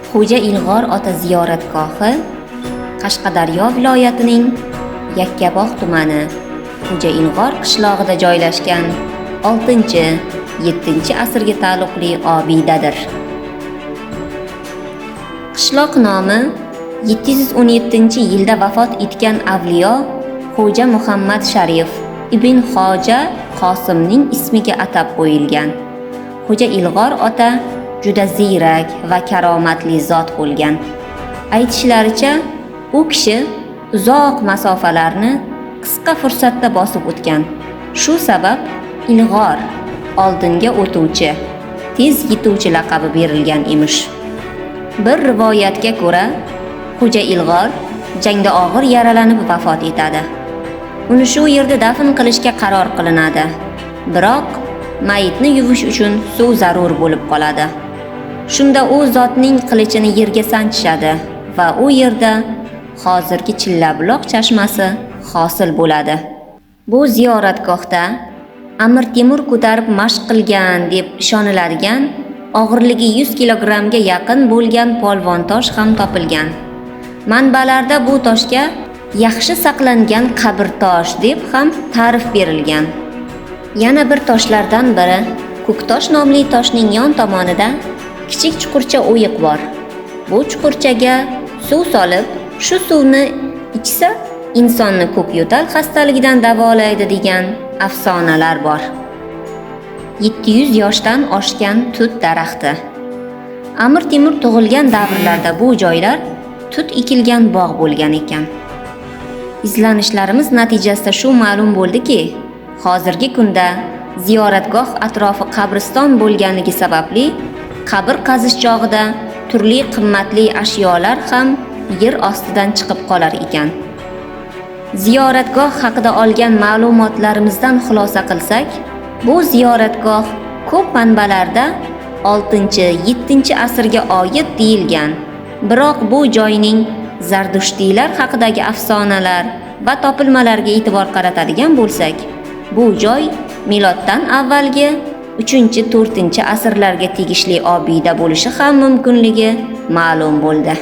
Xo'ja Ilg'or ota ziyoratgohi Qashqadaryo viloyatining Yakkabog' tumani Xo'ja Ilg'or qishlog'ida joylashgan 6-7 asrga taalluqli obidadir. Qishloq nomi 717-yilda vafot etgan avliyo Xo'ja Muhammad Sharif ibn Xo'ja Qosimning ismiga atab qo'yilgan. Xo'ja Ilg'or ota juda ziyrak va karomatli zot bo'lgan. Aytishlaricha, u kishi uzoq masofalarni qisqa fursatda bosib o'tgan. Shu sabab Ilg'or, oldinga o'tuvchi, tez yetuvchi laqabi berilgan emish. Bir rivoyatga ko'ra, Xo'ja Ilg'or jangda og'ir yaralanib vafot etadi. Uni shu yerda dafn qilishga qaror qilinadi. Biroq mayitni yuvish uchun suv zarur bo'lib qoladi. Shunda u zotning qilichini yerga sanchishadi va u yerda hozirgi Chillabuloq chashmasi hosil bo'ladi. Bu ziyoratgohda Amir Temur ko'tarib mashq qilgan deb ishoniladigan og'irligi 100 kilogrammga yaqin bo'lgan polvon tosh ham topilgan. Manbalarda bu toshga yaxshi saqlangan qabr tosh deb ham ta'rif berilgan. Yana bir toshlardan biri Ko'ktosh nomli toshning yon tomonida kichik chuqurcha o'yiq bor. Bu chuqurchaga suv solib, shu suvni ichsa insonni ko'k yo'tal xastaligidan davolaydi degan afsonalar bor. 700 yoshdan oshgan tut daraxti. Amir Temur tug'ilgan davrlarda bu joylar tut ekilgan bog' bo'lgan ekan. Izlanishlarimiz natijasida shu ma'lum bo'ldiki, hozirgi kunda ziyoratgoh atrofi qabriston bo'lganligi sababli qabr qazish chog'ida turli qimmatli ashyolar ham yer ostidan chiqib qolar ekan. Ziyoratgoh haqida olgan ma'lumotlarimizdan xulosa qilsak, bu ziyoratgoh ko'p manbalarda 6-7 asrga oid deyilgan. Biroq bu joyning Zardushtiylar haqidagi afsonalar va topilmalarga e'tibor qaratadigan bo'lsak, bu joy miloddan avvalgi 3-4 asrlarga tegishli obida bo'lishi ham mumkinligi ma'lum bo'ldi.